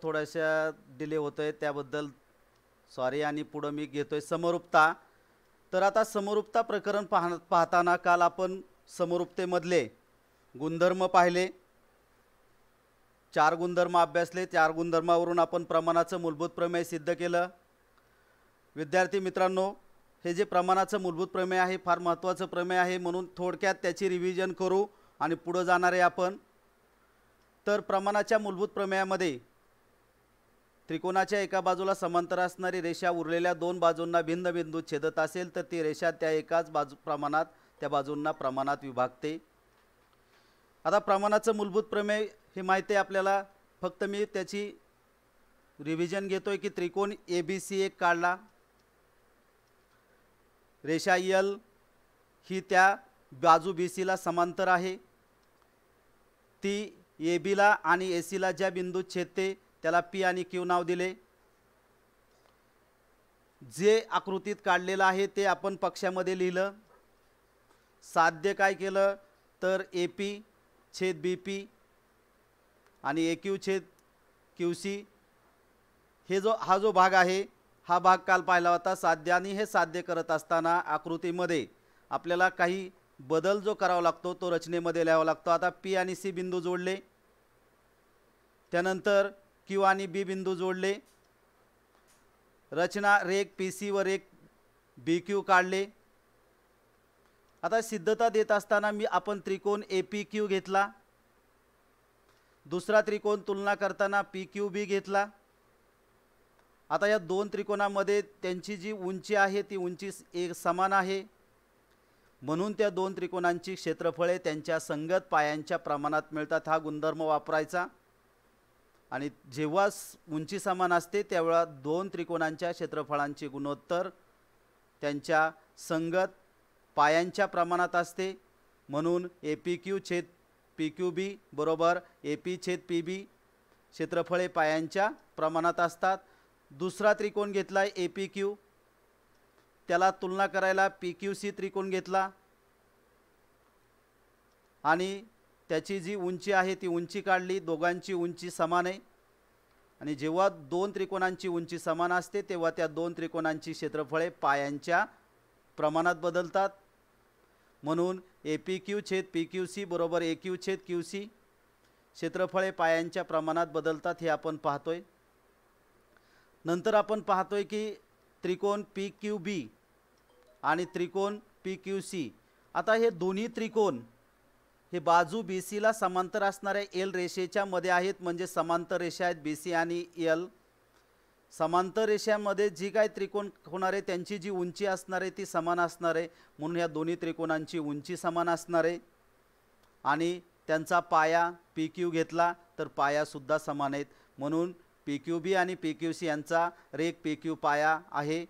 थोड्याशा डिले होतोय त्याबद्दल सॉरी आणि पुढं मी घेतोय समरूपता। तर आता समरूपता प्रकरण पाहताना काल आपण समरूपतेमधले गुणधर्म पाहिले, 4 गुणधर्म अभ्यासले। 4 गुणधर्मावरून आपण प्रमाणाचं मूलभूत प्रमेय सिद्ध केलं। विद्यार्थी मित्रांनो, हे जे प्रमाणाचं मूलभूत प्रमेय आहे फार महत्त्वाचं प्रमेय आहे, म्हणून थोडक्यात त्याची रिव्हिजन करू आणि पुढे जाणार आहे आपण। तर प्रमाणाच्या मूलभूत प्रमेयामध्ये त्रिकोणाच्या एका बाजूला समांतर असणारी रेषा उरलेल्या दोन बाजूंना भिन्न बिंदूत छेदत असेल तर ती रेषा त्या एकाच प्रमाणात त्या बाजूंना प्रमाणात विभागते। आता प्रमाणाचं मूलभूत प्रमेय हे माहिती आहे आपल्याला, फक्त मी त्याची रिव्हिजन घेतोय की त्रिकोण ABC एक काढला, रेषा L ही त्या बाजू BC ला समांतर आहे, ती AB ला आणि AC ला ज्या बिंदूत छेदते त्याला P आणि Q नाव दिले। जे आकृतीत काढलेलं आहे ते आपण पक्षामध्ये लिहिलं। साध्य काय केलं तर AP छेद BP आणि AQ छेद QC हे हा जो भाग आहे हा भाग काल पाहिला होता साध्य। आणि हे साध्य करत असताना आकृतीमध्ये आपल्याला काही बदल जो करावा लागतो तो रचनेमध्ये लिहावा लागतो। आता P आणि C बिंदू जोडले, त्यानंतर Q आणि B बिंदू जोडले, रचना रेख PC वर एक BQ काढले। आता सिद्धता देत असताना आपण त्रिकोण APQ घेतला, दुसरा त्रिकोण तुलना करताना PQB घेतला। आता या दोन त्रिकोणामध्ये त्यांची जी उंची आहे ती उंची एक समान आहे, म्हणून त्या दोन त्रिकोणांची क्षेत्रफळे त्यांच्या संगत पायांच्या प्रमाणात मिळतात हा गुणधर्म वापरायचा। आणि जेव्हा उंची समान असते त्यावेळा दोन त्रिकोणांच्या क्षेत्रफळांचे गुणोत्तर त्यांच्या संगत पायांच्या प्रमाणात असते, म्हणून APQ छेद PQB बरोबर AP छेद PB क्षेत्रफळे पायांच्या प्रमाणात असतात। दुसरा त्रिकोण घेतला APQ, त्याला तुलना करायला PQC त्रिकोण घेतला आणि त्याची जी उंची आहे ती उंची काढली, दोघांची उंची समान आहे। आणि जेव्हा दोन त्रिकोणांची उंची समान असते तेव्हा त्या दोन त्रिकोणांची क्षेत्रफळे पायांच्या प्रमाणात बदलतात, म्हणून APQ छेद PQC बरोबर AQ छेद QC क्षेत्रफळे पायांच्या प्रमाणात बदलतात हे आपण पाहतोय। नंतर आपण पाहतोय की त्रिकोण PQB आणि त्रिकोण PQC, आता हे दोन्ही त्रिकोण हे बाजू BC ला समांतर असणाऱ्या L रेषेच्या मध्ये आहेत, म्हणजे समांतर रेषा आहेत BC आणि L। समांतर रेषामध्ये जी काही त्रिकोण होणार आहे त्यांची जी उंची असणार आहे ती समान असणार आहे, म्हणून या दोन्ही त्रिकोणांची उंची समान असणार आहे। आणि त्यांचा पाया PQ घेतला तर पाया सुद्धा समान आहेत, म्हणून PQB आणि PQC यांचा रेख PQ पाया आहे।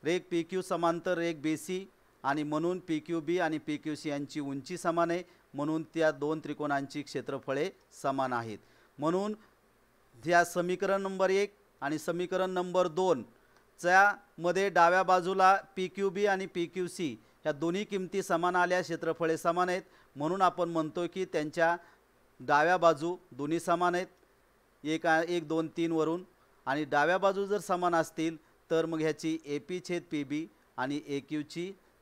रेख PQ समांतर रेख BC आणि म्हणून PQB आणि PQC यांची उंची समान आहे, म्हणून त्या दोन त्रिकोणांची क्षेत्रफळे समान आहेत। म्हणून या समीकरण नंबर 1 आणि समीकरण नंबर 2 च्या मध्ये डाव्या बाजूला PQB आणि PQC ह्या दोन्ही किमती समान आल्या, क्षेत्रफळे समान आहेत, म्हणून आपण म्हणतो की त्यांच्या डाव्या बाजू दोन्ही समान आहेत 1 2 3 वरून। आणि डाव्या बाजू जर समान असतील तर मग ह्याची AP छेद PB आणि AQ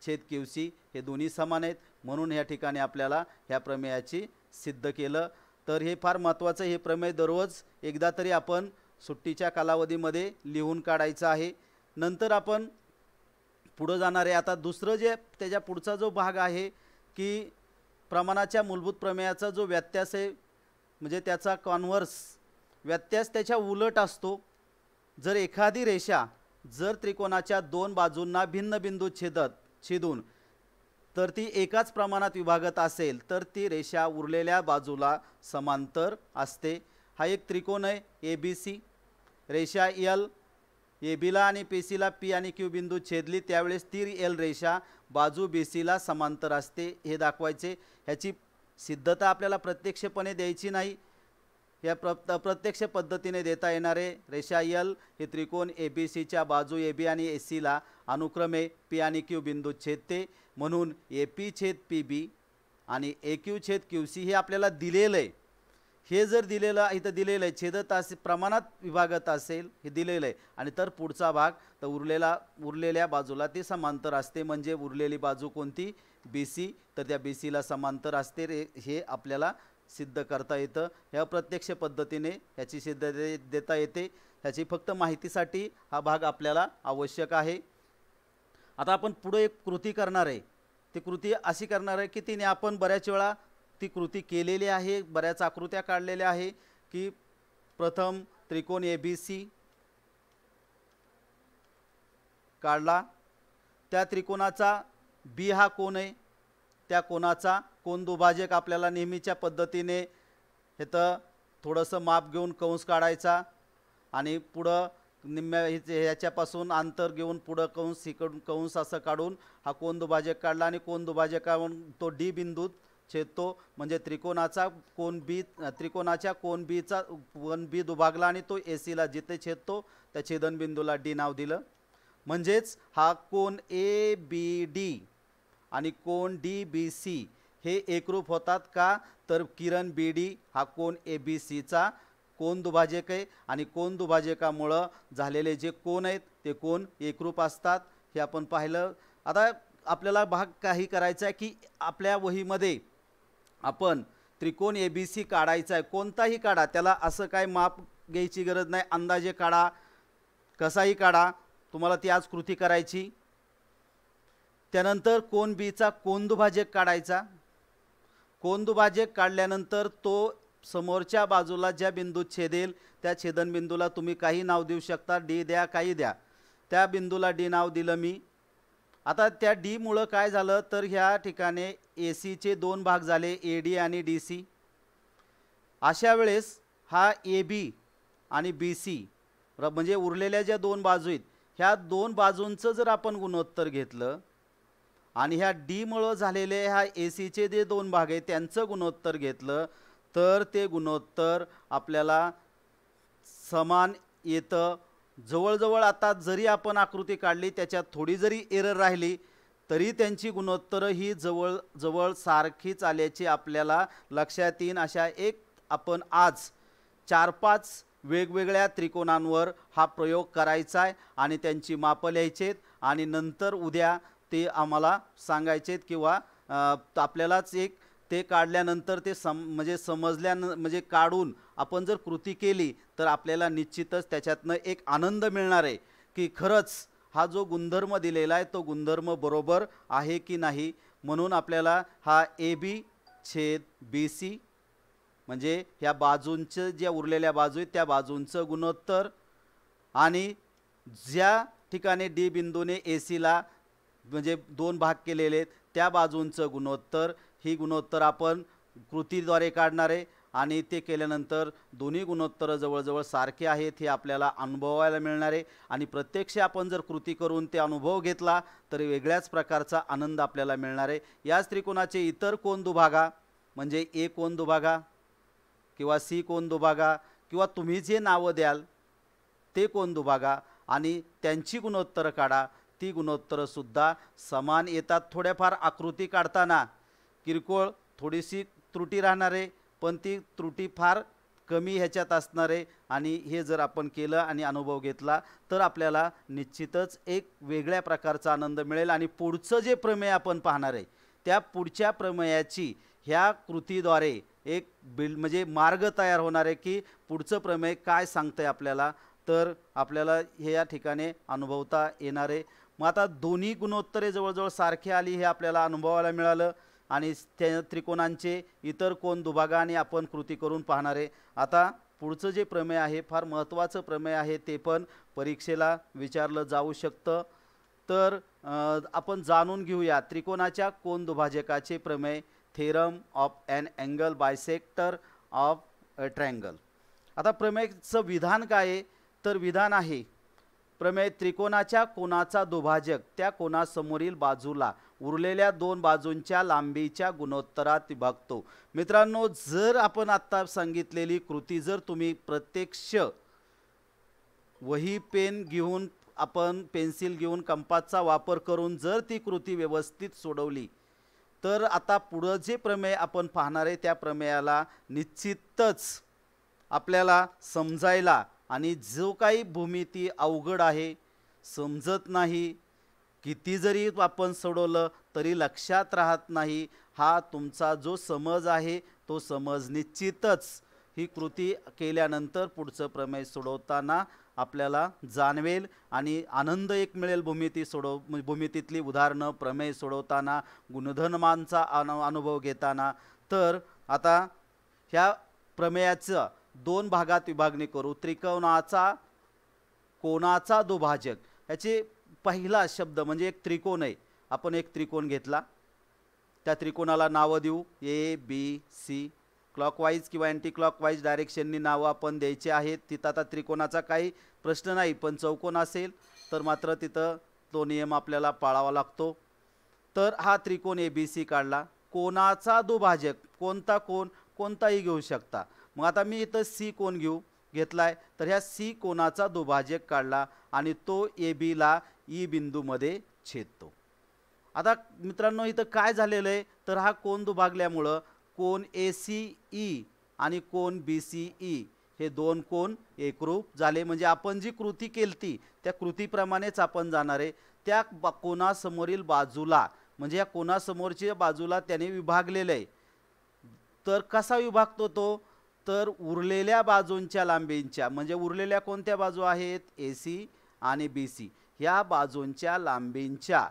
छेद QC हे दोन्ही समान आहेत, म्हणून या ठिकाणी आपल्याला ह्या प्रमेयाची सिद्ध केलं। तर हे फार महत्त्वाचं हे प्रमेय दररोज एकदा तरी आपण सुट्टीच्या कालावधीमध्ये लिहून काढायचं आहे। नंतर आपण पुढे जाणार आहे। आता दुसरं जे त्याच्या पुढचा जो भाग आहे की प्रमाणाच्या मूलभूत प्रमेयाचा जो व्यत्यास आहे म्हणजे त्याचा कॉन्व्हर्स व्यत्यास त्याच्या उलट असतो। जर एखादी रेषा जर त्रिकोणाच्या दोन बाजूंना भिन्न बिंदू छेदून तर ती एकाच प्रमाणात विभागत असेल तर ती रेषा उरलेल्या बाजूला समांतर असते। हा एक त्रिकोण आहे ABC, रेषा L AB ला आणि PC ला P आणि Q बिंदू छेदली त्यावेळेस ती L रेषा बाजू BC ला समांतर असते हे दाखवायचे। ह्याची सिद्धता आपल्याला प्रत्यक्षपणे द्यायची नाही, या प्रत्यक्ष पद्धतीने देता येणारे रेषा L हे त्रिकोण ABC च्या बाजू AB आणि AC ला अनुक्रमे P आणि Q बिंदू छेदते, म्हणून AP छेद PB आणि AQ छेद QC हे आपल्याला दिलेलं आहे। हे जर दिलेलं इथं दिलेलं आहे छेदत असे प्रमाणात विभागत असेल हे दिलेलं आहे आणि तर पुढचा भाग तर उरलेल्या बाजूला ते समांतर असते म्हणजे उरलेली बाजू कोणती BC तर त्या BC ला समांतर असते हे आपल्याला सिद्ध करता येतं। ह्या प्रत्यक्ष पद्धतीने ह्याची सिद्ध देता येते। ह्याची फक्त माहितीसाठी हा भाग आपल्याला आवश्यक आहे। आता आपण पुढे एक कृती करणार आहे। ती कृती अशी करणार आहे की तिने आपण बऱ्याच वेळा ती कृती केलेली आहे, बऱ्याच आकृत्या काढलेल्या आहे की प्रथम त्रिकोण ABC काढला, त्या त्रिकोणाचा B हा कोण आहे, त्या कोणाचा कोन दुभाजक आपल्याला नेहमीच्या पद्धतीने इथं थोडंसं माप घेऊन कंस काढायचा आणि पुढं निम्म्या ह्याच्यापासून अंतर घेऊन पुढं कंस इकडून कंस असं काढून हा कोन दुभाजक काढला आणि कोन दुभाजकावरून तो D बिंदूत छेदतो म्हणजे त्रिकोणाचा कोन B त्रिकोणाच्या कोन B दुभागला आणि तो AC ला जिथे छेदतो त्या छेदन बिंदूला D नाव दिलं। म्हणजेच हा कोन ABD आणि कोन DBC हे एकरूप होतात का तर किरण BD हा कोन ABC चा कोन दुभाजक आहे आणि कोन दुभाजकामुळे झालेले जे कोन आहेत ते कोन एकरूप असतात हे आपण पाहिलं। आता आपल्याला भाग काही करायचा आहे की आपल्या वहीमध्ये आपण त्रिकोण ABC काढायचा आहे, कोणताही काढा, त्याला असं काय माप घ्यायची गरज नाही, अंदाजे काढा, कसाही काढा, तुम्हाला ती आज कृती करायची। त्यानंतर कोन B चा कोन दुभाजक काढायचा। कोन दुभाजक काढल्यानंतर तो समोरच्या बाजूला ज्या बिंदूत छेदेल त्या छेदन बिंदूला तुम्ही काही नाव देऊ शकता, D द्या, काही द्या, त्या बिंदूला D नाव दिलं मी। आता त्या D मुळे काय झालं तर ह्या ठिकाणी AC चे दोन भाग झाले, AD आणि DC। अशा वेळेस हा AB आणि BC म्हणजे उरलेल्या ज्या दोन बाजू आहेत ह्या दोन बाजूंचं जर आपण गुणोत्तर घेतलं आणि ह्या D मुळे झालेले ह्या AC चे जे दोन भाग आहेत त्यांचं गुणोत्तर घेतलं तर ते गुणोत्तर आपल्याला समान येतं। जवळजवळ आता जरी आपण आकृती काढली त्याच्यात थोडी जरी एरर राहिली तरी त्यांची गुणोत्तर ही जवळ सारखीच आल्याची आपल्याला लक्षात येईल। अशा एक आपण आज 4-5 वेगवेगळ्या त्रिकोणांवर हा प्रयोग करायचा आहे आणि त्यांची माप लिहायचेत आणि नंतर उद्या ते आम्हाला सांगायचेत किंवा आपल्यालाच एक ते काढल्यानंतर ते म्हणजे म्हणजे काढून आपण जर कृती केली तर आपल्याला निश्चितच त्याच्यातनं एक आनंद मिळणार आहे की खरंच हा जो गुणधर्म दिलेला आहे तो गुणधर्म बरोबर आहे की नाही। म्हणून आपल्याला हा AB छेद BC म्हणजे ह्या बाजूंचं ज्या उरलेल्या बाजू आहेत त्या बाजूंचं गुणोत्तर आणि ज्या ठिकाणी D बिंदूने AC ला म्हणजे दोन भाग केलेले आहेत त्या बाजूंचं गुणोत्तर, ही गुणोत्तर आपण कृतीद्वारे काढणार आहे आणि ते केल्यानंतर दोन्ही गुणोत्तर जवळजवळ सारखे आहेत हे आपल्याला अनुभवायला मिळणार आहे आणि प्रत्यक्ष आपण जर कृती करून ते अनुभव घेतला तर वेगळ्याच प्रकारचा आनंद आपल्याला मिळणार आहे। याच त्रिकोणाचे इतर कोन दुभागा म्हणजे A कोन दुभागा किंवा C कोन दुभागा किंवा तुम्ही जे नावं द्याल ते कोन दुभागा आणि त्यांची गुणोत्तर काढा, ती गुणोत्तर सुद्धा समान येतात। थोड्याफार आकृती काढताना किरकोळ थोडीशी त्रुटी राहणार आहे पण ती त्रुटी फार कमी ह्याच्यात असणार आहे आणि हे जर आपण केलं आणि अनुभव घेतला तर आपल्याला निश्चितच एक वेगळ्या प्रकारचा आनंद मिळेल आणि पुढचं जे प्रमेय आपण पाहणार आहे त्या पुढच्या प्रमेयाची ह्या कृतीद्वारे एक म्हणजे मार्ग तयार होणार आहे की पुढचं प्रमेय काय सांगतंय आपल्याला, तर आपल्याला हे या ठिकाणी अनुभवता येणार आहे। मग आता दोन्ही गुणोत्तरे जवळजवळ सारखी आली हे आपल्याला अनुभवायला मिळालं आणि त्या त्रिकोणांचे इतर कोन दुभागाने आपण कृती करून पाहणार आहे। आता पुढचं जे प्रमेय आहे फार महत्त्वाचं प्रमेय आहे, ते पण परीक्षेला विचारलं जाऊ शकतं, तर आपण जाणून घेऊया त्रिकोणाच्या कोन दुभाजकाचे प्रमेय, theorem of an angle bisector of a triangle. आता प्रमेयचं विधान काय आहे तर विधान आहे प्रमेय त्रिकोणाच्या कोनाचा दुभाजक त्या कोनासमोरील बाजूला उरलेल्या दोन बाजूंच्या लांबीच्या गुणोत्तरात विभागतो। मित्रांनो, जर आपण आता सांगितलेली कृती जर तुम्ही प्रत्यक्ष वही पेन घेऊन आपण पेन्सिल घेऊन कंपासचा वापर करून जर ती कृती व्यवस्थित सोडवली तर आता पुढं जे प्रमेय आपण पाहणार आहे त्या प्रमेयाला निश्चितच आपल्याला समजायला आणि जो काही भूमिती अवघड आहे, समजत नाही, किती जरी आपण सोडवलं तरी लक्षात राहत नाही, हा तुमचा जो समज आहे तो समज निश्चितच ही कृती केल्यानंतर पुढचं प्रमेय सोडवताना आपल्याला जाणवेल आणि आनंद एक मिळेल भूमितीतली उदाहरणं प्रमेय सोडवताना, गुणधर्मांचा अनुभव घेताना. तर आता ह्या प्रमेयाचं दोन भागात विभागणी करू. त्रिकोणाचा कोणाचा दुभाजक, याचे पहिला शब्द म्हणजे एक त्रिकोण आहे. आपण एक त्रिकोण घेतला, त्या त्रिकोणाला नावं देऊ ए बी सी. क्लॉकवाईज किंवा अँटी क्लॉकवाईज डायरेक्शननी नावं आपण द्यायचे आहेत. तिथं आता त्रिकोणाचा काही प्रश्न नाही, पण चौकोन असेल तर मात्र तिथं तो नियम आपल्याला पाळावा लागतो. तर हा त्रिकोण ए बी सी काढला. कोणाचा दुभाजक, कोणता कोण, कोणताही घेऊ शकता. मग आता मी इथं सी कोण घेतलाय, तर ह्या सी कोणाचा दुभाजक काढला आणि तो ए बीला ई बिंदूमध्ये छेदतो. आता मित्रांनो इथं काय झालेलं आहे, तर हा कोण दुभागल्यामुळं कोण ए सी ई आणि कोण बी सी ई हे दोन कोण एकरूप झाले. म्हणजे आपण जी कृती केलती त्या कृतीप्रमाणेच आपण जाणार आहे. त्या कोणासमोरील बाजूला म्हणजे या कोणासमोरच्या बाजूला त्याने विभागलेलं आहे. तर कसा विभागतो तो, तर उरलेल्या बाजूंच्या लांबींच्या, म्हणजे उरलेल्या कोणत्या बाजू आहेत ए सी आणि बी सी, ह्या बाजूंच्या लांबींच्या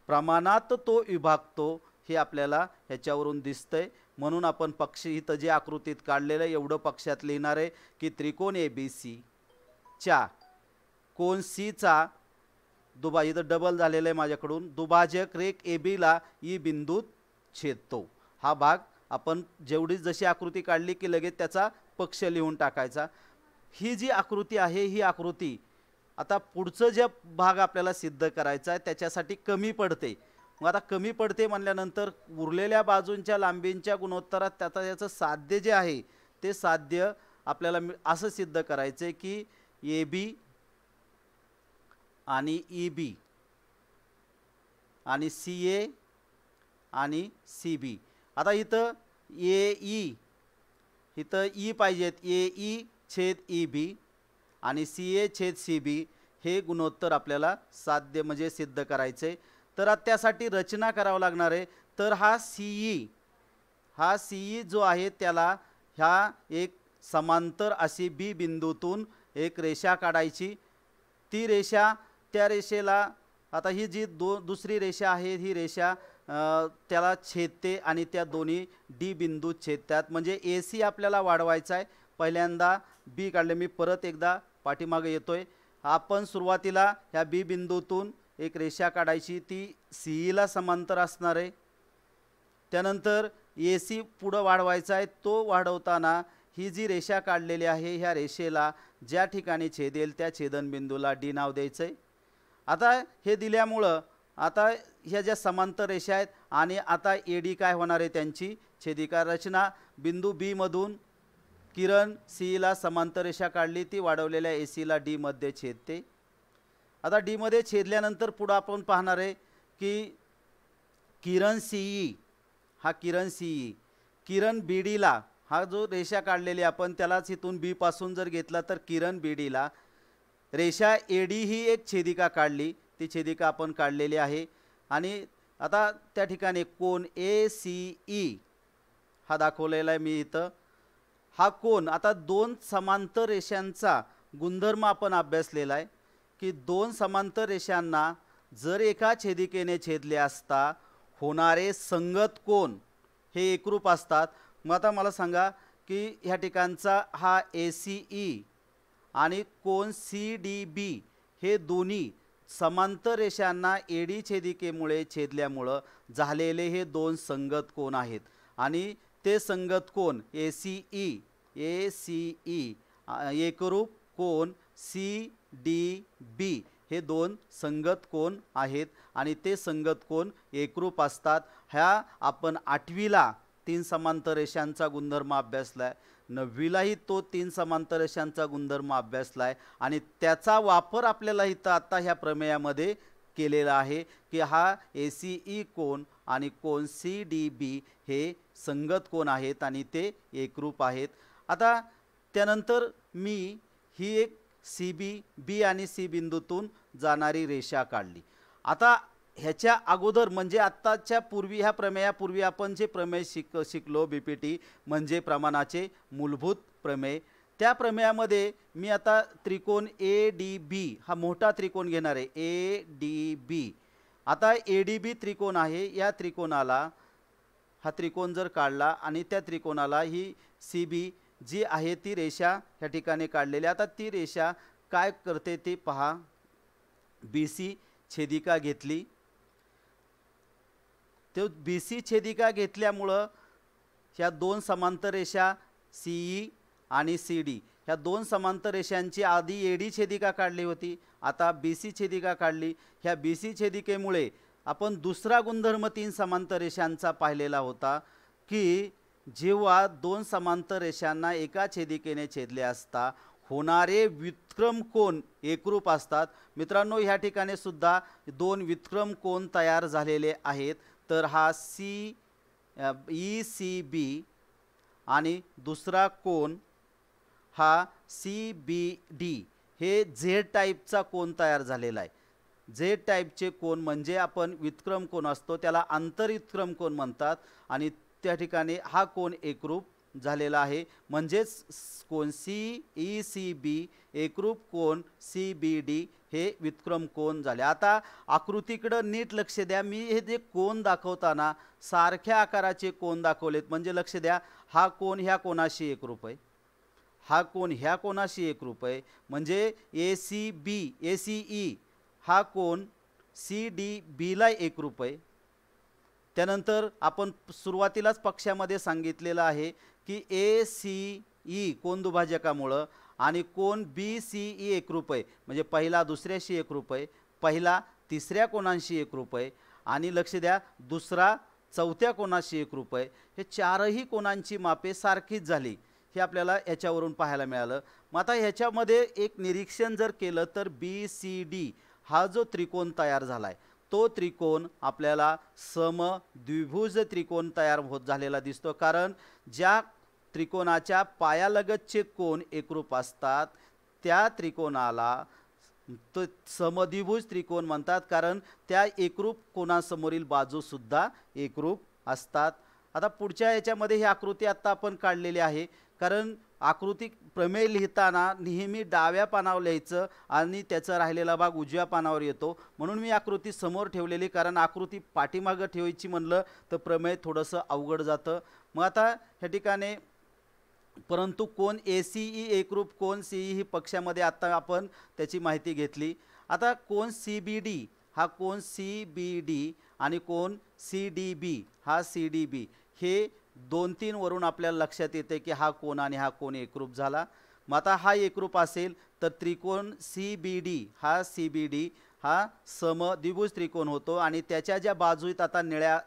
प्रमाणात तो विभागतो. हे आपल्याला ह्याच्यावरून दिसतंय. म्हणून आपण पक्ष इथं जे आकृतीत काढलेलं आहे एवढं पक्षात लिहिणार आहे की त्रिकोण ए बी सी च्या कोण सीचा इथं डबल झालेलं आहे माझ्याकडून, दुभाजक रेख ए बीला ई बिंदूत छेदतो. हा भाग आपण जेवढी जशी आकृती काढली की लगेच त्याचा पक्ष लिहून टाकायचा. ही जी आकृती आहे ही आकृती आता पुढचं जे भाग आपल्याला सिद्ध करायचा आहे त्याच्यासाठी कमी पडते. मग आता कमी पडते म्हणल्यानंतर उरलेल्या बाजूंच्या लांबींच्या गुणोत्तरात त्याचं साध्य जे आहे ते साध्य आपल्याला असं सिद्ध करायचं आहे की ए बी आणि ई बी आणि सी ए आणि सी बी. आता इथं ए ई, इथं ई पाहिजेत, ए ई छेद ई बी आणि सी ए छेद सी बी हे गुणोत्तर आपल्याला साध्य म्हणजे सिद्ध करायचे. तर त्यासाठी रचना करावं लागणार आहे. तर हा सी ई जो आहे त्याला ह्या एक समांतर अशी बी बिंदूतून एक रेषा काढायची. ती रेषा त्या रेषेला आता ही जी दुसरी रेषा आहे ही रेषा त्याला छेदते आणि त्या दोन्ही डी बिंदू छेदतात. म्हणजे ए सी आपल्याला वाढवायचा आहे. पहिल्यांदा बी काढले, मी परत एकदा पाठीमागे येतोय. आपण सुरुवातीला ह्या बी बिंदूतून एक रेषा काढायची, ती सी ईला समांतर असणार आहे. त्यानंतर ए सी पुढं वाढवायचा आहे. तो वाढवताना ही जी रेषा काढलेली आहे ह्या रेषेला ज्या ठिकाणी छेदेल त्या छेदनबिंदूला डी नाव द्यायचं आहे. आता हे दिल्यामुळं आता ह्या ज्या समांतर रेषा आहेत आणि आता ए डी काय होणार आहे त्यांची छेदिका रचना. बिंदू बी मधून किरण सी ला समांतर रेषा काढली, ती वाढवलेल्या ए सीला डी मध्ये छेदते. आता डी मध्ये छेदल्यानंतर पुढं आपण पाहणार आहे की किरण सी ई, हा किरण सी ई, किरण बी डीला, हा जो रेषा काढलेली आपण त्यालाच इथून बी पासून जर घेतला तर किरण बी डीला रेषा ए डी ही एक छेदिका काढली, ती छेदिका आपण काढलेली आहे. आणि आता त्या ठिकाणी कोन ए सी ई हा दाखवलेला आहे मी इथं. हा कोन आता दोन समांतर रेषांचा गुणधर्म आपण अभ्यासलेला आहे की दोन समांतर रेषांना जर एका छेदिकेने छेदले असता होणारे संगत कोन हे एकरूप असतात. मग आता मला सांगा की ह्या ठिकाणचा हा ए सी ई आणि कोन सी डी बी हे दोन्ही समांतर रेषांना ए डी छेदिकेमुळे छेदल्यामुळं झालेले हे दोन संगत कोन आहेत. आणि ते संगत कोन ए सी ई एकरूप कोन सी डी बी हे दोन संगत कोन आहेत आणि ते संगत कोन एकरूप असतात. ह्या आपण 8वीला तीन समांतर रेषांचा गुणधर्म अभ्यासलाय, 9वीलाही तो तीन समांतर रेषांचा गुणधर्म अभ्यासलाय आणि त्याचा वापर आपल्याला इथं आता ह्या प्रमेयामध्ये केलेला आहे की हा ए सी ई कोन आणि कोन सी डी बी हे संगत कोन आहेत आणि ते एकरूप आहेत. आता त्यानंतर मी ही एक सी बी बी आणि सी बिंदूतून जाणारी रेषा काढली. आता ह्याच्या अगोदर म्हणजे आत्ताच्या पूर्वी ह्या प्रमेयापूर्वी आपण जे प्रमेय शिकलो बीपीटी म्हणजे प्रमाणाचे मूलभूत प्रमेय, त्या प्रमेयामध्ये मी आता त्रिकोण ए डी बी हा मोठा त्रिकोण घेणार आहे. ए डी बी, आता ए डी बी त्रिकोण आहे. या त्रिकोणाला हा त्रिकोण जर काढला आणि त्या त्रिकोणाला ही सी बी जी आहे ती रेषा ह्या ठिकाणी काढलेली. आता ती रेषा काय करते ते पहा. बी सी छेदिका घेतली, तो बी सी छेदिका घेतल्यामुळं ह्या दोन समांतर रेषा सी ई आणि सी डी ह्या दोन समांतर रेषांची आधी ए डी छेदिका काढली होती, आता बी सी छेदिका काढली. ह्या बी सी छेदिकेमुळे आपण दुसरा गुणधर्म तीन समांतर रेषांचा पाहिलेला होता की जेव्हा दोन समांतर रेषांना एका छेदिकेने छेदले असता होणारे व्युत्क्रम कोन एकरूप असतात. मित्रांनो, ह्या ठिकाणी सुद्धा दोन व्युत्क्रम कोन तयार झालेले आहेत. तर हा सी ई सी बी आणि दुसरा कोन हा सी बी डी हे झेड टाईपचा कोन तयार झालेला आहे. झेड टाईपचे कोन म्हणजे आपण व्युत्क्रम कोन असतो त्याला आंतरव्युत्क्रम कोन म्हणतात आणि त्या ठिकाणी हा कोन एकरूप झालेला आहे. म्हणजेच कोन सी ई सी बी एकरूप कोन सी बी डी हे व्युत्क्रम कोन झाले. आता आकृतीकडे नीट लक्ष द्या. मी हे जे कोन दाखवताना सारख्या आकाराचे कोन दाखवलेत म्हणजे लक्ष द्या. हा कोन ह्या कोनाशी एकरूप आहे, हा कोन ह्या कोनाशी एकरूप आहे. म्हणजे ए सी बी ए सी ई हा कोन सी डी बीला एकरूप आहे. त्यानंतर आपण सुरुवातीलाच पक्षामध्ये सांगितलेलं आहे की ए सी ई कोन दुभाजकामुळं आणि कोन बी सी ई एकरूप आहे. म्हणजे पहिला दुसऱ्याशी एकरूप आहे, पहिला तिसऱ्या कोनांशी एकरूप आहे आणि लक्ष द्या दुसरा चौथ्या कोनाशी एकरूप आहे. हे चारही कोनांची मापे सारखीच झाली हे आपल्याला याच्यावरून पाहायला मिळालं. मग आता ह्याच्यामध्ये एक निरीक्षण जर केलं तर बी सी डी हा जो त्रिकोण तयार झाला आहे तो त्रिकोण आपल्याला समद्विभुज त्रिकोण तयार होत झालेला दिसतो. कारण ज्या त्रिकोणाच्या पायालगतचे कोन एकरूप असतात त्या त्रिकोणाला तो समद्विभुज त्रिकोण म्हणतात, कारण त्या एकरूप कोणासमोरील बाजूसुद्धा एकरूप असतात. आता पुढच्या याच्यामध्ये ही आकृती आत्ता आपण काढलेली आहे. कारण आकृती प्रमेय लिहिताना नेहमी डाव्या पानावर लिहायचं आणि त्याचा राहिलेला भाग उजव्या पानावर येतो, म्हणून मी आकृती समोर ठेवलेली. कारण आकृती पाठीमागं ठेवायची म्हणलं तर प्रमेय थोडंसं अवघड जातं. मग आता ह्या ठिकाणी परंतु कोन ए सी ई एकरूप कोन सी ई ही पक्षामध्ये आत्ता आपण त्याची माहिती घेतली. आता कोन सी बी डी हा कोन सी बी डी आणि कोन सी डी बी हा सी डी बी हे 2-3 वरून आपल्याला लक्षात येते की हा कोन आणि हा कोन एकरूप झाला. मग आता हा एकरूप असेल तर त्रिकोण सी बी डी हा सी बी डी हा समद्विभुज त्रिकोण होतो आणि त्याच्या ज्या बाजू आहेत आता निळ्या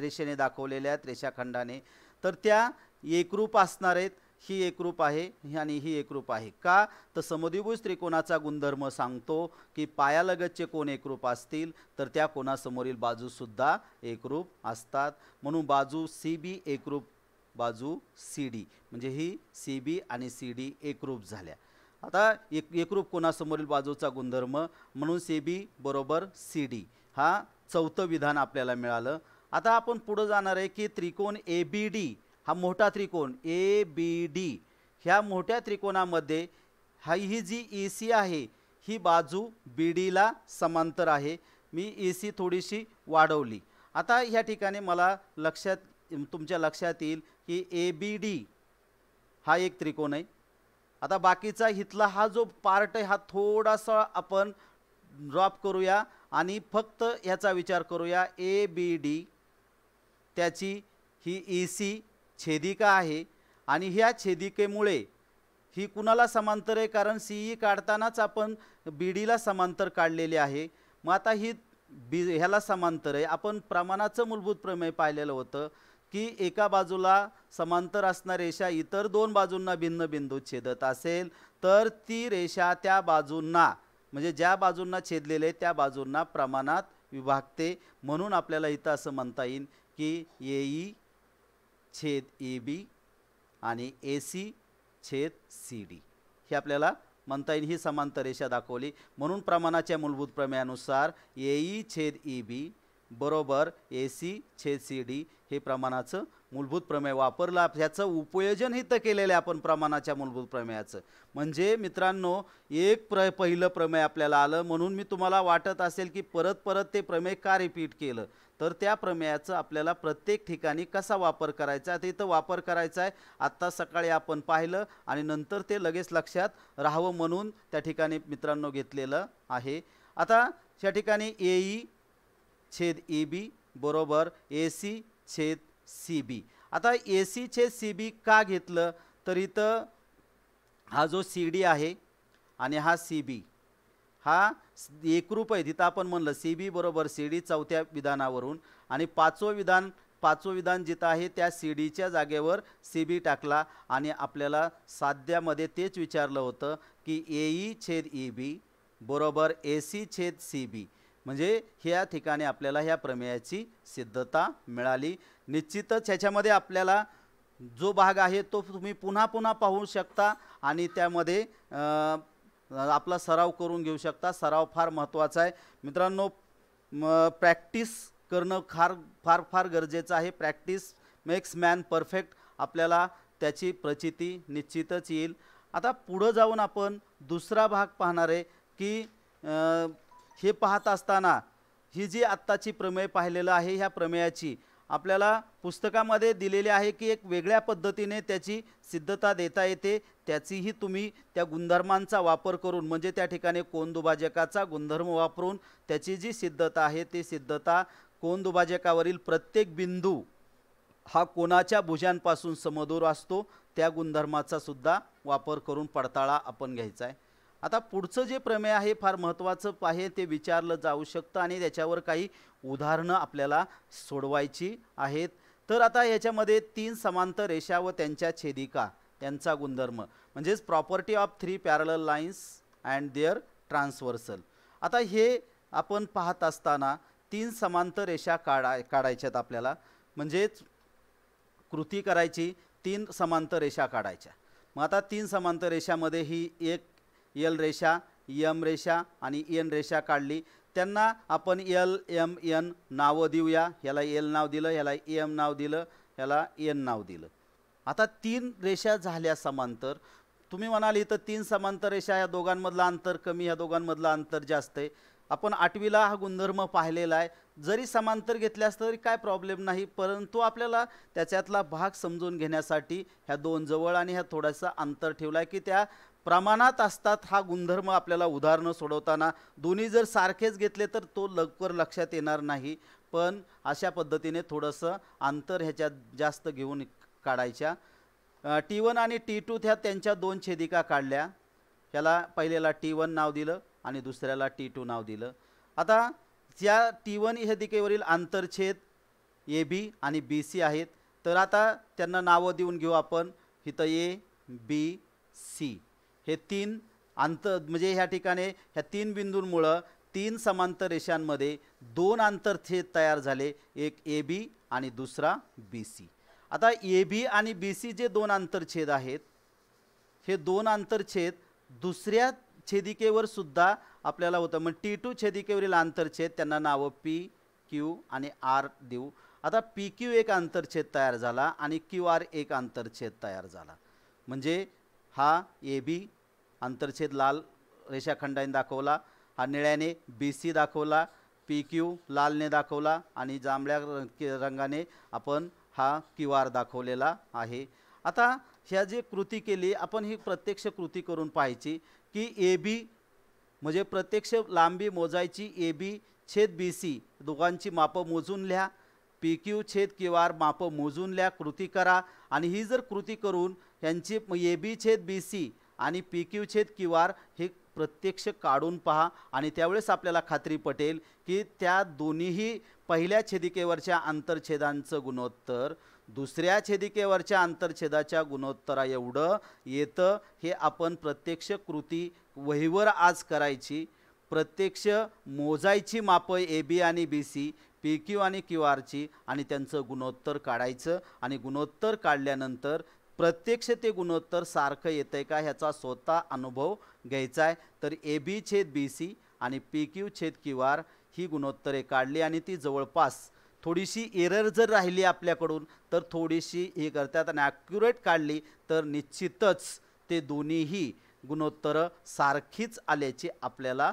रेषेने दाखवलेल्या आहेत रेषाखंडाने, तर त्या एकरूप असणार आहेत. ही एकरूप आहे आणि ही एकरूप आहे. का तर समद्विभुज त्रिकोणाचा गुणधर्म सांगतो की पायालगतचे कोन एकरूप असतील तर त्या कोणासमोरील बाजूसुद्धा एकरूप असतात. म्हणून बाजू सी बी एकरूप बाजू सी डी म्हणजे ही सी बी आणि सी डी एकरूप झाल्या. आता एकरूप कोणासमोरील बाजूचा गुणधर्म म्हणून सी बी बरोबर सी डी हा चौथं विधान आपल्याला मिळालं. आता आपण पुढे जाणार आहे की त्रिकोण ए बी डी हा मोठा त्रिकोण ए बी डी ह्या मोठ्या त्रिकोणामध्ये ही जी ई सी आहे ही बाजू बी डीला समांतर आहे. मी ई सी थोडीशी वाढवली. आता ह्या ठिकाणी मला तुमच्या लक्षात येईल की ए बी डी हा एक त्रिकोण आहे. आता बाकीचा इथला हा जो पार्ट आहे हा थोडासा आपण ड्रॉप करूया आणि फक्त ह्याचा विचार करूया. ए बी डी त्याची ही ई सी छेदिका आहे आणि ह्या छेदिकेमुळे ही कुणाला समांतर आहे, कारण सी ई काढतानाच आपण बी डीला समांतर काढलेली आहे. मग आता ही ह्याला समांतर आहे. आपण प्रमाणाचं मूलभूत प्रमेय पाहिलेलं होतं की एका बाजूला समांतर असणारी रेषा इतर दोन बाजूंना भिन्न बिंदूत छेदत असेल तर ती रेषा त्या बाजूंना म्हणजे ज्या बाजूंना छेदलेले त्या बाजूंना प्रमाणात विभागते, म्हणून आपल्याला इथं असं म्हणता येईल की AE छेद AB आणि AC छेद CD हे आपल्याला म्हणता येईल. ही समांतर रेषा दाखवली, म्हणून प्रमाणाच्या मूलभूत प्रमेयानुसार AE छेद EB बरोबर AC छेद CD हे प्रमाणाचं मूलभूत प्रमेय वापरला. ह्याचं उपयोजन इथं केलेलं आहे आपण प्रमाणाच्या मूलभूत प्रमेयाचं. म्हणजे मित्रांनो पहिलं प्रमेय आपल्याला आलं, म्हणून मी तुम्हाला वाटत असेल की परत परत ते प्रमेय का रिपीट केलं, तर त्या प्रमेयाचं आपल्याला प्रत्येक ठिकाणी कसा वापर करायचा ते इथं वापर करायचा आहे. आत्ता सकाळी आपण पाहिलं आणि नंतर ते लगेच लक्षात राहावं म्हणून त्या ठिकाणी मित्रांनो घेतलेलं आहे. आता त्या ठिकाणी AE छेद EB बरोबर AC छेद CB. आता AC छेद CB का घेतलं, तर इथं हा जो CD आहे आणि हा CB हा एकरूप आहे. तिथं आपण म्हणलं CB बरोबर CD चौथ्या विधानावरून, आणि पाचवं विधान जिथं आहे त्या CDच्या जागेवर CB टाकला, आणि आपल्याला साध्यामध्ये तेच विचारलं होतं की AE छेद EB बरोबर AC छेद CB. म्हणजे ह्या ठिकाणी आपल्याला ह्या प्रमेयाची सिद्धता मिळाली. निश्चितच ह्याच्यामध्ये आपल्याला जो भाग आहे तो तुम्ही पुन्हा पुन्हा पाहू शकता आणि त्यामध्ये आपला सराव करून घेऊ शकता. सराव फार महत्त्वाचा आहे मित्रांनो. प्रॅक्टिस करणं फार फार गरजेचं आहे. Practice makes man perfect. आपल्याला त्याची प्रचिती निश्चितच येईल. आता पुढं जाऊन आपण दुसरा भाग पाहणार आहे की हे पाहत असताना ही जी आत्ताची प्रमेय पाहिलेलं आहे, ह्या प्रमेयाची आपल्याला पुस्तकामध्ये दिलेले आहे की एक वेगळ्या पद्धतीने त्याची सिद्धता देता येते. त्याचीही तुम्ही त्या गुणधर्मांचा वापर करून, म्हणजे त्या ठिकाणी कोनदुभाजकाचा गुणधर्म वापरून त्याची जी सिद्धता आहे ती सिद्धता कोनदुभाजकावरील प्रत्येक बिंदू हा कोनाच्या भुजांपासून समदूर असतो, त्या गुणधर्माचा सुद्धा वापर करून पडताळा आपण घ्यायचा आहे. आता पुढचं जे प्रमेय आहे फार महत्त्वाचं आहे, ते विचारलं जाऊ शकतं आणि त्याच्यावर काही उदाहरणं आपल्याला सोडवायची आहेत. तर आता याच्यामध्ये 3 समांतर रेषा व त्यांच्या छेदिका यांचा गुणधर्म, म्हणजेच property of 3 parallel lines and their transversal. आता हे आपण पाहत असताना 3 समांतर रेषा काढायच्यात आपल्याला, म्हणजेच कृती करायची, 3 समांतर रेषा काढायच्या. मग आता 3 समांतर रेषामध्ये ही एक L रेषा, M रेषा आणि N रेषा काढली. त्यांना आपण L, M, N नावं देऊया. ह्याला L नाव दिलं, ह्याला M नाव दिलं, ह्याला N नाव दिलं. आता 3 रेषा झाल्या समांतर. तुम्ही म्हणाल इथं 3 समांतर रेषा, या दोघांमधलं अंतर कमी, ह्या दोघांमधलं अंतर जास्त आहे. आपण 8वीला हा गुणधर्म पाहिलेला आहे. जरी समांतर घेतल्यास तरी काय प्रॉब्लेम नाही, परंतु आपल्याला त्याच्यातला भाग समजून घेण्यासाठी ह्या 2 जवळ आणि ह्या थोडासा अंतर ठेवला आहे की त्या प्रमाणात असतात. हा गुणधर्म आपल्याला उदाहरणं सोडवताना दोन्ही जर सारखेच घेतले तर तो लवकर लक्षात येणार नाही, पण अशा पद्धतीने थोडंसं अंतर ह्याच्यात जास्त घेऊन काढायच्या. T1 आणि T2 ह्या त्यांच्या 2 छेदिका काढल्या. ह्याला पहिल्याला T1 नाव दिलं आणि दुसऱ्याला T2 नाव दिलं. आता त्या T1 ह्या दिकेवरील आंतरछेद AB आणि BC आहेत, तर आता त्यांना नावं देऊन घेऊ आपण. इथं A, B, C हे 3 म्हणजे ह्या ठिकाणी ह्या 3 बिंदूंमुळं 3 समांतर रेषांमध्ये 2 आंतरछेद तयार झाले, एक AB आणि दुसरा BC. आता AB आणि BC जे 2 आंतरछेद आहेत, हे 2 आंतरछेद दुसऱ्या छेदिकेवर सुद्धा आपल्याला होतं. मग T2 छेदिकेवरील आंतरछेद त्यांना नावं P, Q आणि R देऊ. आता PQ एक आंतरछेद तयार झाला आणि QR एक आंतरछेद तयार झाला. म्हणजे हा AB आंतरछेद लाल रेषाखंडाने दाखवला, हा निळ्याने BC दाखवला, PQ लालने दाखवला आणि जांभळ्या रंगाने आपण हा QR दाखवलेला आहे. आता ह्या जी कृती केली आपण, ही प्रत्यक्ष कृती करून पाहायची की AB म्हणजे प्रत्यक्ष लांबी मोजायची. AB छेद BC दोघांची मापं मोजून लिहा. PQ छेद QR मापं मोजून लिहा. कृती करा आणि ही जर कृती करून यांची AB छेद BC आणि PQ छेद QR हे प्रत्यक्ष काढून पहा आणि त्यावेळेस आपल्याला खात्री पटेल की त्या दोन्हीही पहिल्या छेदिकेवरच्या आंतरछेदांचं गुणोत्तर दुसऱ्या छेदिकेवरच्या आंतरछेदाच्या गुणोत्तरा एवढं येतं. हे आपण प्रत्यक्ष कृती वहीवर आज करायची. प्रत्यक्ष मोजायची मापं ए बी आणि बी सी, पी क्यू आणि क्यू आरची आणि त्यांचं गुणोत्तर काढायचं आणि गुणोत्तर काढल्यानंतर प्रत्यक्ष ते गुणोत्तर सारखं येतंय का ह्याचा स्वतः अनुभव घ्यायचा आहे. तर ए बी छेद बी सी आणि पी क्यू छेद क्यू आर ही गुणोत्तरे काढली आणि ती जवळपास थोडीशी एरर जर राहिली आपल्याकडून तर थोडीशी हे करतात आणि ॲक्युरेट काढली तर निश्चितच ते दोन्हीही गुणोत्तरं सारखीच आल्याचे आपल्याला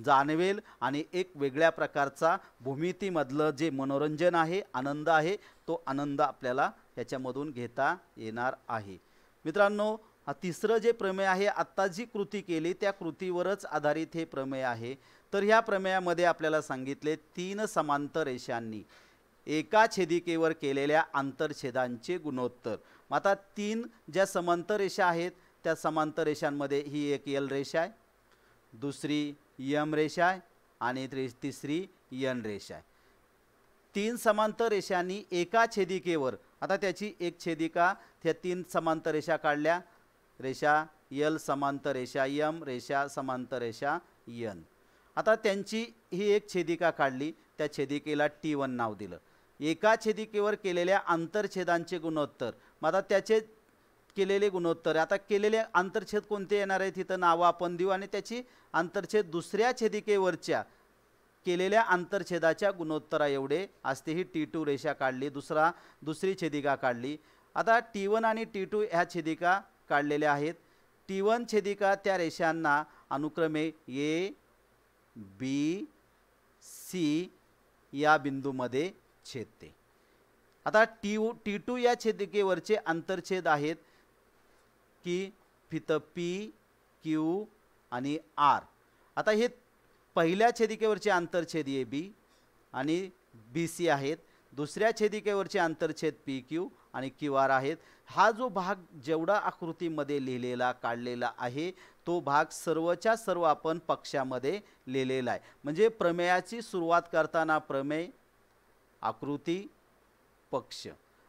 जाणवेल आणि एक वेगळ्या प्रकारचा भूमितीमधलं जे मनोरंजन आहे, आनंद आहे, तो आनंद आपल्याला ह्याच्यामधून घेता येणार आहे. मित्रांनो, हा तिसरं जे प्रमेय आहे, आत्ता जी कृती केली त्या कृतीवरच आधारित हे प्रमेय आहे. तर ह्या प्रमेयामध्ये आपल्याला सांगितले 3 समांतर रेषांनी एका छेदिकेवर केलेल्या आंतरछेदांचे गुणोत्तर. मग आता 3 ज्या समांतर रेषा आहेत त्या समांतर रेषांमध्ये ही एक एल रेषा आहे, दुसरी यम रेषा आहे आणि तिसरी यन रेषा आहे. 3 समांतर रेषांनी एका छेदिकेवर, आता त्याची एक छेदिका, त्या 3 समांतर रेषा काढल्या, रेषा यल समांतर रेषा यम, रेषा समांतर रेषा यन. आता त्यांची ही एक छेदिका काढली, त्या छेदिकेला T1 नाव दिलं. एका छेदिकेवर केलेल्या आंतरछेदांचे गुणोत्तर. मग आता त्याचे केलेले गुणोत्तर, आता केलेले आंतरछेद कोणते येणार आहेत इथं नावं आपण देऊ आणि त्याची आंतरछेद दुसऱ्या छेदिकेवरच्या केलेल्या आंतरछेदाच्या गुणोत्तरा एवढे असते. ही T2 रेषा काढली, दुसरी छेदिका काढली. आता T1 आणि T2 ह्या छेदिका काढलेल्या आहेत. T1 छेदिका त्या रेषांना अनुक्रमे ए बी सी या बिंदूमध्ये छेदते. आता T2 या छेदिकेवरचे आंतरछेद आहेत की फितं पी क्यू आणि आर. आता हे पहिल्या छेदिकेवरचे आंतरछेद ए बी आणि बी सी आहेत, दुसऱ्या छेदिकेवरचे आंतरछेद पी क्यू आणि क्यू आर आहेत. हा जो भाग जेवढा आकृतीमध्ये लिहिलेला काढलेला आहे तो भाग सर्वच्या सर्व आपण पक्षामध्ये लिहिलेला आहे. म्हणजे प्रमेयाची सुरुवात करताना प्रमेय, आकृती, पक्ष.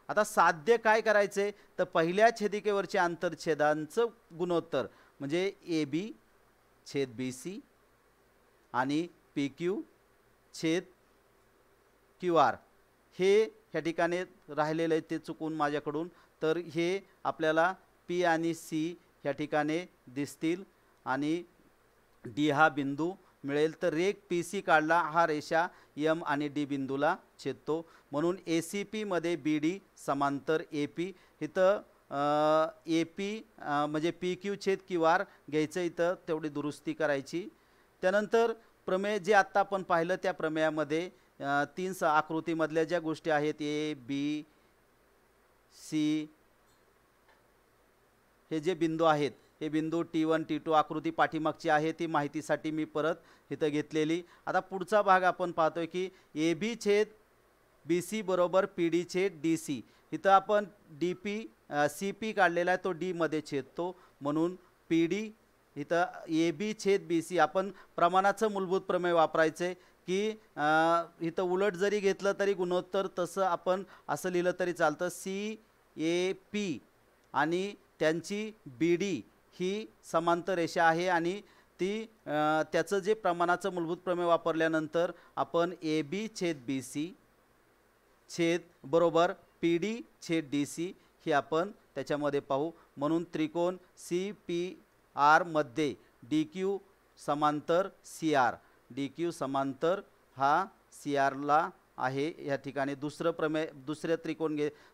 आता साध्य काय करायचे तर पहिल्या छेदिकेवरचे आंतरछेदांचं गुणोत्तर म्हणजे ए बी छेद बी सी आणि पी क्यू छेद क्यू आर हे ह्या ठिकाणी राहिलेलं आहे, ते चुकून माझ्याकडून. तर हे आपल्याला पी आणि सी ह्या ठिकाणी दिसतील आणि डी हा बिंदू मिळेल. तर रेख पी सी काढला, हा रेषा यम आणि डी बिंदूला छेदतो. म्हणून ए सी पीमध्ये बी डी समांतर ए पी. इथं ए पी म्हणजे पी क्यू छेद क्यू आर घ्यायचं, इथं तेवढी दुरुस्ती करायची. त्यानंतर प्रमेय जे आत्ता आपण पाहिलं त्या प्रमेयामध्ये 3 आकृतीमधल्या ज्या गोष्टी आहेत ए बी सी हे जे बिंदू आहेत, हे बिंदू T1 T2 आकृती पाठीमागची आहे ती माहितीसाठी मी परत इथं घेतलेली. आता पुढचा भाग आपण पाहतोय की ए बी छेद बी सी बरोबर पी डी छेद डी सी. इथं आपण डी पी सी पी काढलेला आहे, तो डी मध्ये छेदतो म्हणून पी डी. इथं ए बी छेद बी सी आपण प्रमाणाचं मूलभूत प्रमेय वापरायचे की इथं उलट जरी घेतलं तरी गुणोत्तर तसं आपण असं लिहिलं तरी चालतं. सी ए पी आणि त्यांची बी डी ही समांतर रेषा आहे आणि ती त्याचं जे प्रमाणाचं मूलभूत प्रमेय वापरल्यानंतर आपण ए बी छेद बी सी छेद बरोबर पी डी छेद डी सी हे आपण त्याच्यामध्ये पाहू. म्हणून त्रिकोण सी पी आर मध्ये डी क्यू समांतर सी आर, डी क्यू समांतर हा सी आरला आहे. या ठिकाणी दुसरं प्रमेय,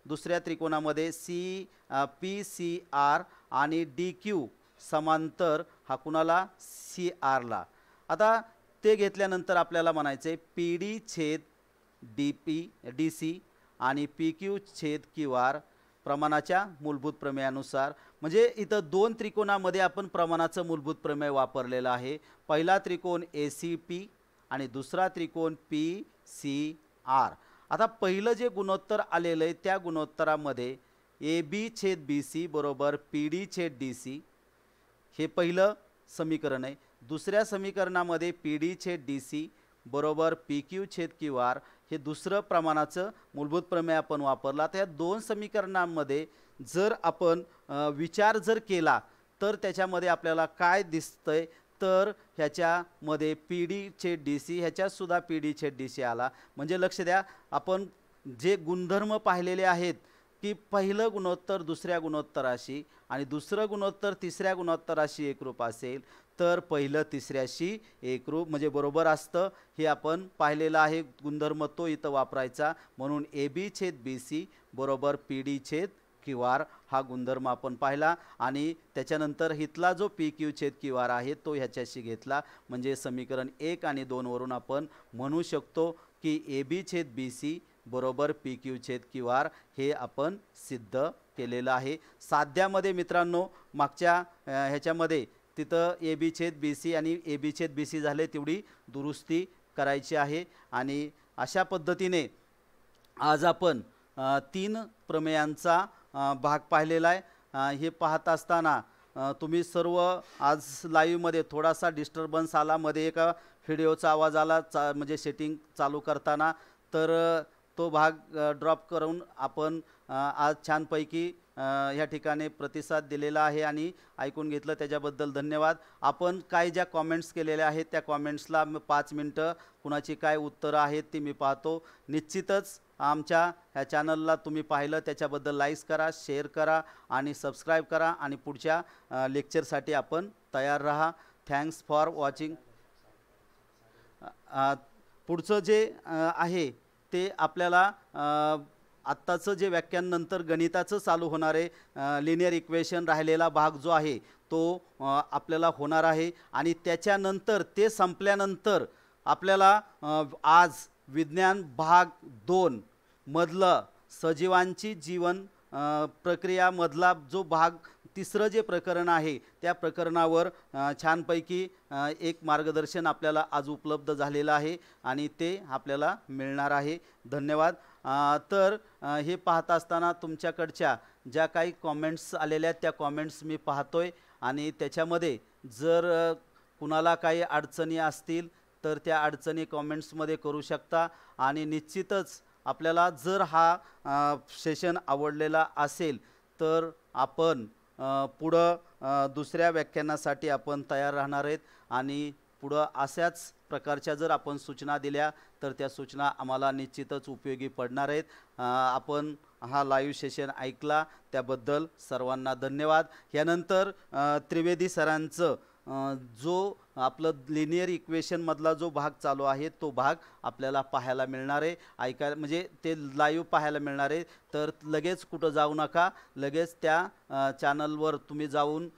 दुसऱ्या त्रिकोणामध्ये सी पी सी आर आणि डी क्यू समांतर हा कुणाला सी आरला. आता ते घेतल्यानंतर आपल्याला म्हणायचे पी डी छेद डी पी डी सी आणि पी क्यू छेद क्यू आर प्रमाणाच्या मूलभूत प्रमेयानुसार. म्हणजे इथं 2 त्रिकोणामध्ये आपण प्रमाणाचं मूलभूत प्रमेय वापरलेलं आहे. पहिला त्रिकोण ए सी पी आणि दुसरा त्रिकोण पी सी आर. आता पहिलं जे गुणोत्तर आलेलं आहे त्या गुणोत्तरामध्ये ए बी छेद बी सी बरोबर पी डी छेद डी सी हे पहिलं समीकरण आहे. दुसऱ्या समीकरणामध्ये पी डी छेद डी सी बरोबर पी क्यू छेद क्यू आर हे दुसरं प्रमाणाचं मूलभूत प्रमेय आपण वापरला. तर या 2 समीकरणांमध्ये जर आपण विचार जर केला तर त्याच्यामध्ये आपल्याला काय दिसतंय तर ह्याच्यामध्ये पी डी छेद डी सी, ह्याच्यातसुद्धा पी डी छेद डी सी आला. म्हणजे लक्ष द्या, आपण जे गुणधर्म पाहिलेले आहेत की पहिलं गुणोत्तर दुसऱ्या गुणोत्तराशी आणि दुसरं गुणोत्तर तिसऱ्या गुणोत्तराशी एकरूप असेल तर पहिलं तिसऱ्याशी एकरूप म्हणजे बरोबर असतं. हे आपण पाहिलेलं आहे गुणधर्म, तो इथं वापरायचा. म्हणून ए बी छेद बी सी बरोबर पी डी छेद क्यू आर हा गुणधर्म आपण पाहिला. आणि त्याच्यानंतर इथला जो पी क्यू छेद क्यू आर आहे तो ह्याच्याशी घेतला. म्हणजे समीकरण 1 आणि 2 वरून आपण म्हणू शकतो की ए बी छेद बी सी बरोबर पी क्यू छेद क्यू आर हे आपण सिद्ध केलेलं आहे. साध्यामध्ये मित्रांनो मागच्या ह्याच्यामध्ये तिथं ए बी छेद बी सी आणि ए बी छेद बी सी झाले, तेवढी दुरुस्ती करायची आहे. आणि अशा पद्धतीने आज आपण 3 प्रमेयांचा भाग पाहिलेला आहे. हे पाहत असताना तुम्ही सर्व आज लाईव्हमध्ये थोडासा डिस्टर्बन्स आला, मध्ये एका व्हिडिओचा आवाज आला म्हणजे सेटिंग चालू करताना, तर तो भाग ड्रॉप करून आपण आज छानपैकी ह्या ठिकाणी प्रतिसाद दिलेला आहे आणि ऐकून घेतलं, त्याच्याबद्दल धन्यवाद. आपण काय ज्या कॉमेंट्स केलेल्या आहेत त्या कॉमेंट्सला 5 मिनटं कुणाची काय उत्तरं आहेत ती मी पाहतो. निश्चितच आमच्या ह्या चॅनलला तुम्ही पाहिलं त्याच्याबद्दल लाईक्स करा, शेअर करा आणि सबस्क्राईब करा आणि पुढच्या लेक्चरसाठी आपण तयार राहा. Thanks for watching. पुढचं जे आहे ते आपल्याला आत्ताचं जे व्याख्यान नंतर गणिताचं चालू होणार आहे, लिनियर इक्वेशन राहिलेला भाग जो आहे तो आपल्याला होणार आहे. आणि त्याच्यानंतर ते संपल्यानंतर आपल्याला आज विज्ञान भाग 2 मधलं सजीवांची जीवन प्रक्रियामधला जो भाग तिसरं जे प्रकरण आहे त्या प्रकरणावर छानपैकी एक मार्गदर्शन आपल्याला आज उपलब्ध झालेलं आहे आणि ते आपल्याला मिळणार आहे. धन्यवाद. तर हे पाहत असताना तुमच्याकडच्या ज्या काही कॉमेंट्स आलेल्या आहेत त्या कॉमेंट्स मी पाहतोय आणि त्याच्यामध्ये जर कुणाला काही अडचणी असतील तर त्या अडचणी कॉमेंट्समध्ये करू शकता. आणि निश्चितच आपल्याला जर हा सेशन आवडलेला असेल तर आपण पुढं दुसऱ्या व्याख्यानासाठी आपण तयार राहणार आहेत आणि पुढं अशाच प्रकारच्या जर आपण सूचना दिल्या तर त्या सूचना आम्हाला निश्चितच उपयोगी पडणार आहेत. आपण हा लाईव्ह सेशन ऐकला त्याबद्दल सर्वांना धन्यवाद. यानंतर त्रिवेदी सरांचं जो आपलं लिनियर इक्वेशनमधला जो भाग चालू आहे तो भाग आपल्याला पाहायला मिळणार आहे, ऐकायला म्हणजे ते लाईव्ह पाहायला मिळणार आहे. तर लगेच कुठं जाऊ नका, लगेच त्या चॅनलवर तुम्ही जाऊन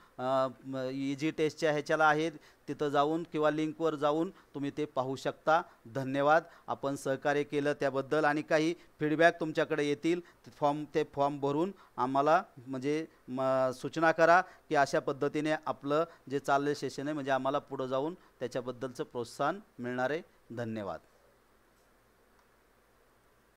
इजी टेस्टच्या ह्याच्याला आहे तिथं जाऊन किंवा लिंकवर जाऊन तुम्ही ते पाहू शकता. धन्यवाद. आपण सहकार्य केलं त्याबद्दल आणि काही फीडबॅक तुमच्याकडे येतील ते फॉर्म भरून आम्हाला म्हणजे सूचना करा की अशा पद्धतीने आपलं जे चालले सेशन आहे म्हणजे आम्हाला पुढं जाऊन त्याच्याबद्दलचं प्रोत्साहन मिळणार आहे. धन्यवाद.